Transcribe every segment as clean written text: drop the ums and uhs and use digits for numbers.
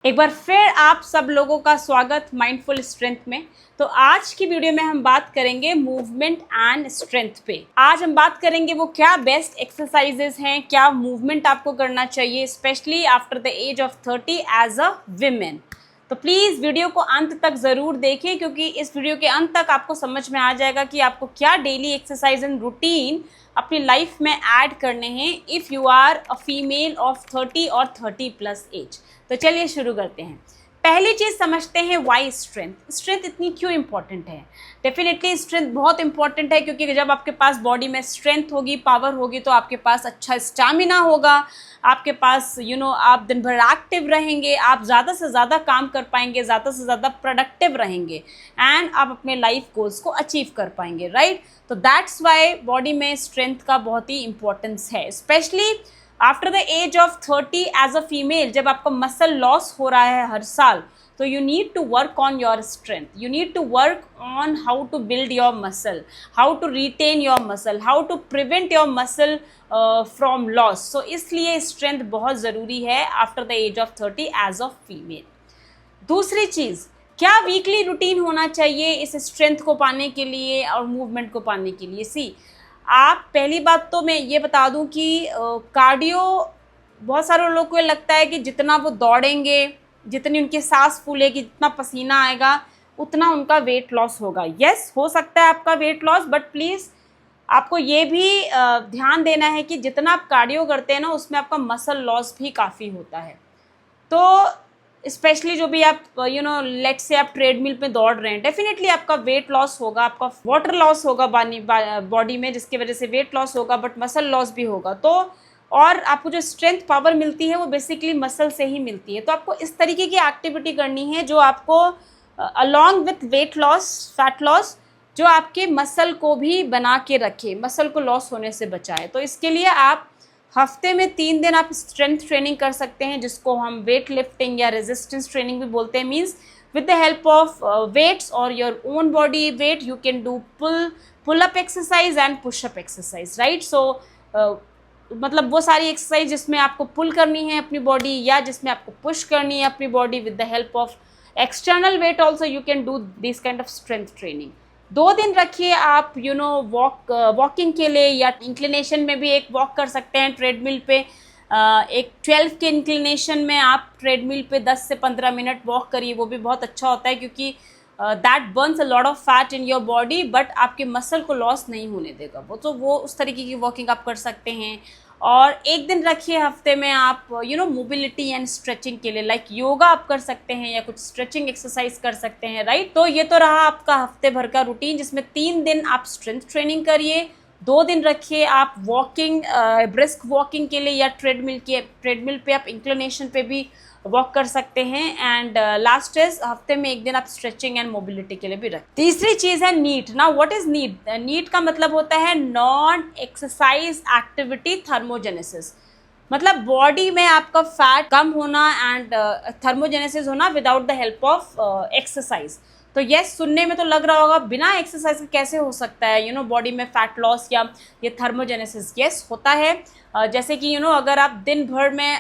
एक बार फिर आप सब लोगों का स्वागत माइंडफुल स्ट्रेंथ में। तो आज की वीडियो में हम बात करेंगे मूवमेंट एंड स्ट्रेंथ पे। आज हम बात करेंगे वो क्या बेस्ट एक्सरसाइजेस हैं, क्या मूवमेंट आपको करना चाहिए specially after the age of 30 as a women. तो प्लीज़ वीडियो को अंत तक ज़रूर देखें, क्योंकि इस वीडियो के अंत तक आपको समझ में आ जाएगा कि आपको क्या डेली एक्सरसाइज एंड रूटीन अपनी लाइफ में ऐड करने हैं if you are a female of 30 और 30+ एज। तो चलिए शुरू करते हैं। पहली चीज़ समझते हैं वाई स्ट्रेंथ इतनी क्यों इंपॉर्टेंट है। डेफिनेटली स्ट्रेंथ बहुत इंपॉर्टेंट है, क्योंकि जब आपके पास बॉडी में स्ट्रेंथ होगी, पावर होगी, तो आपके पास अच्छा स्टैमिना होगा, आपके पास आप दिन भर एक्टिव रहेंगे, आप ज़्यादा से ज़्यादा काम कर पाएंगे, ज़्यादा से ज़्यादा प्रोडक्टिव रहेंगे एंड आप अपने लाइफ गोल्स को अचीव कर पाएंगे, राइट। तो दैट्स वाई बॉडी में स्ट्रेंथ का बहुत ही इंपॉर्टेंस है, specially after the age of 30 as a female. जब आपका मसल लॉस हो रहा है हर साल, तो you need to work on your strength, you need to work on how to build your muscle, how to retain your muscle, how to prevent your muscle from loss. So इसलिए strength बहुत ज़रूरी है after the age of 30 as a female. दूसरी चीज़, क्या weekly routine होना चाहिए इस strength को पाने के लिए और मूवमेंट को पाने के लिए। सी, आप पहली बात तो मैं ये बता दूं कि कार्डियो बहुत सारे लोगों को लगता है कि जितना वो दौड़ेंगे, जितनी उनकी सांस फूलेगी, जितना पसीना आएगा, उतना उनका वेट लॉस होगा। यस, हो सकता है आपका वेट लॉस, बट प्लीज़ आपको ये भी ध्यान देना है कि जितना आप कार्डियो करते हैं ना, उसमें आपका मसल लॉस भी काफ़ी होता है। तो स्पेशली जो भी आप लेट्स से आप ट्रेडमिल पे दौड़ रहे हैं, डेफिनेटली आपका वेट लॉस होगा, आपका वाटर लॉस होगा बॉडी में, जिसकी वजह से वेट लॉस होगा, बट मसल लॉस भी होगा। तो और आपको जो स्ट्रेंथ पावर मिलती है वो बेसिकली मसल से ही मिलती है। तो आपको इस तरीके की एक्टिविटी करनी है जो आपको along with weight loss, fat loss, जो आपके मसल को भी बना के रखे, मसल को लॉस होने से बचाए। तो इसके लिए आप हफ्ते में 3 दिन आप स्ट्रेंथ ट्रेनिंग कर सकते हैं, जिसको हम वेट लिफ्टिंग या रेजिस्टेंस ट्रेनिंग भी बोलते हैं। Means with the help of weights और your own body weight you can do pull up exercise and push up exercise, right. So मतलब वो सारी एक्सरसाइज जिसमें आपको पुल करनी है अपनी बॉडी, या जिसमें आपको पुश करनी है अपनी body with the help of external weight also you can do this kind of strength training. 2 दिन रखिए आप वॉकिंग के लिए, या इंक्लिनेशन में भी एक वॉक कर सकते हैं ट्रेडमिल पे। एक 12 के इंक्लिनेशन में आप ट्रेडमिल पे 10 से 15 मिनट वॉक करिए, वो भी बहुत अच्छा होता है, क्योंकि that Burns a lot of fat in your body, but आपके मसल को लॉस नहीं होने देगा वो। तो वो उस तरीके की वॉकिंग आप कर सकते हैं। और एक दिन रखिए हफ्ते में आप मोबिलिटी एंड स्ट्रेचिंग के लिए, लाइक योगा आप कर सकते हैं या कुछ स्ट्रेचिंग एक्सरसाइज कर सकते हैं, राइट। तो ये तो रहा आपका हफ्ते भर का रूटीन, जिसमें 3 दिन आप स्ट्रेंथ ट्रेनिंग करिए, 2 दिन रखिए आप वॉकिंग, ब्रिस्क वॉकिंग के लिए, या ट्रेडमिल पे आप इंक्लिनेशन पे भी वॉक कर सकते हैं, एंड लास्ट इज हफ्ते में 1 दिन आप स्ट्रेचिंग एंड मोबिलिटी के लिए भी रखें। तीसरी चीज़ है नीट। ना व्हाट इज नीट? नीट का मतलब होता है नॉन एक्सरसाइज एक्टिविटी थर्मोजेनेसिस। मतलब बॉडी में आपका फैट कम होना एंड थर्मोजेनेसिस होना without the help of exercise. तो यस, सुनने में तो लग रहा होगा बिना एक्सरसाइज के कैसे हो सकता है बॉडी में फैट लॉस या ये थर्मोजेनेसिस। यस, होता है। जैसे कि अगर आप दिन भर में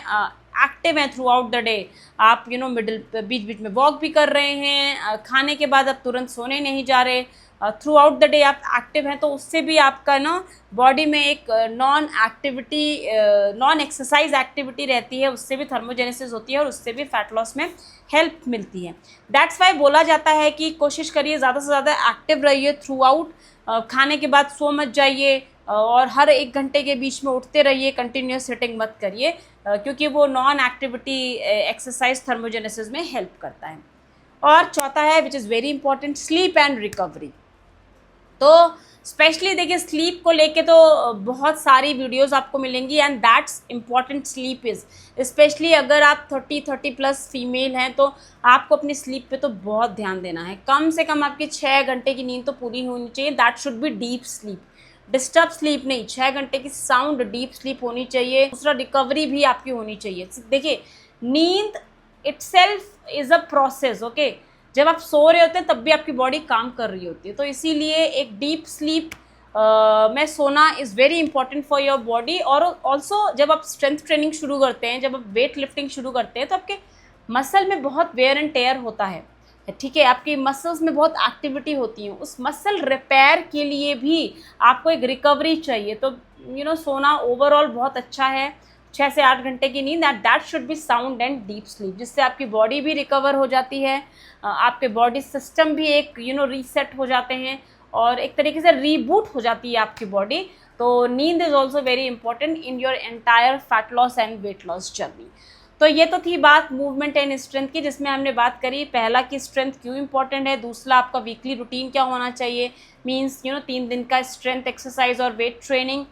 एक्टिव हैं थ्रू आउट द डे, आप बीच बीच में वॉक भी कर रहे हैं, खाने के बाद आप तुरंत सोने नहीं जा रहे, थ्रू आउट द डे आप एक्टिव हैं, तो उससे भी आपका बॉडी में एक नॉन एक्सरसाइज एक्टिविटी रहती है, उससे भी थर्मोजेनेसिस होती है और उससे भी फैट लॉस में हेल्प मिलती है। दैट्स वाई बोला जाता है कि कोशिश करिए ज़्यादा से ज़्यादा एक्टिव रहिए थ्रू आउट। खाने के बाद सो मत जाइए, और हर 1 घंटे के बीच में उठते रहिए, कंटिन्यूस सिटिंग मत करिए, क्योंकि वो नॉन एक्टिविटी एक्सरसाइज थर्मोजेनेसिस में हेल्प करता है। और चौथा है विच is very important, sleep and recovery. तो स्पेशली देखिए, स्लीप को लेके तो बहुत सारी वीडियोस आपको मिलेंगी, and that's important sleep is, specially अगर आप 30+ फीमेल हैं, तो आपको अपनी स्लीप पे तो बहुत ध्यान देना है। कम से कम आपकी 6 घंटे की नींद तो पूरी होनी चाहिए। That should be deep sleep, disturb sleep नहीं, 6 घंटे की साउंड डीप स्लीप होनी चाहिए। दूसरा, रिकवरी भी आपकी होनी चाहिए। देखिए, नींद itself is a process, okay. जब आप सो रहे होते हैं तब भी आपकी बॉडी काम कर रही होती है, तो इसीलिए एक डीप स्लीप में सोना is very important for your body. और ऑल्सो जब आप स्ट्रेंथ ट्रेनिंग शुरू करते हैं, जब आप वेट लिफ्टिंग शुरू करते हैं, तो आपके मसल में बहुत वेयर एंड टेयर होता है, ठीक है, आपकी मसल्स में बहुत एक्टिविटी होती है, उस मसल रिपेयर के लिए भी आपको एक रिकवरी चाहिए। तो सोना ओवरऑल बहुत अच्छा है, 6 से 8 घंटे की नींद, that should be sound and deep sleep, जिससे आपकी बॉडी भी रिकवर हो जाती है, आपके बॉडी सिस्टम भी एक रीसेट हो जाते हैं और एक तरीके से रीबूट हो जाती है आपकी बॉडी। तो नींद is also very important in your entire fat loss and weight loss journey. तो ये तो थी बात मूवमेंट एंड स्ट्रेंथ की, जिसमें हमने बात करी पहला कि स्ट्रेंथ क्यों इंपॉर्टेंट है, दूसरा आपका वीकली रूटीन क्या होना चाहिए, मीन्स 3 दिन का स्ट्रेंथ एक्सरसाइज और वेट ट्रेनिंग,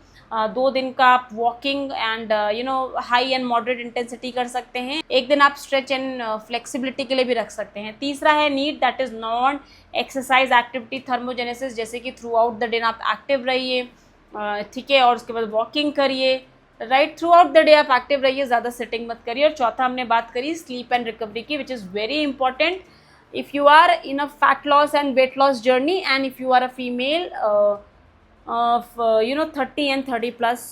2 दिन का आप walking and high and moderate intensity कर सकते हैं, 1 दिन आप स्ट्रेच एंड फ्लेक्सिबिलिटी के लिए भी रख सकते हैं। तीसरा है need, that is non exercise activity thermogenesis, जैसे कि थ्रू आउट द डे आप एक्टिव रहिए, ठीक है, और उसके बाद वॉकिंग करिए, right, through out the day आप एक्टिव रहिए, ज़्यादा सिटिंग मत करिए। और चौथा हमने बात करी स्लीप एंड रिकवरी की, which is very important if you are in a fat loss and weight loss journey and if you are a female of 30 and 30 plus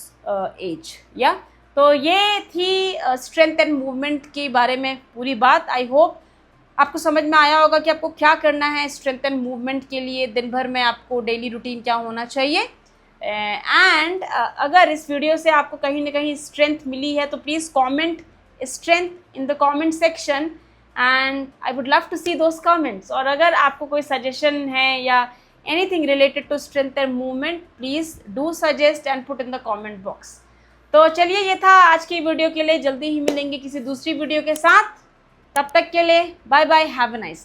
age. या तो ये थी स्ट्रेंथ एंड मूवमेंट के बारे में पूरी बात। आई होप आपको समझ में आया होगा कि आपको क्या करना है स्ट्रेंथ एंड मूवमेंट के लिए, दिन भर में आपको डेली रूटीन क्या होना चाहिए। एंड अगर इस वीडियो से आपको कहीं ना कहीं स्ट्रेंथ मिली है तो please comment strength in the comment section and I would love to see those comments. और अगर आपको कोई सजेशन है या anything related to strength and movement, please do suggest and put in the comment box। तो चलिए ये था आज की वीडियो के लिए, जल्दी ही मिलेंगे किसी दूसरी वीडियो के साथ, तब तक के लिए bye bye, have a nice day.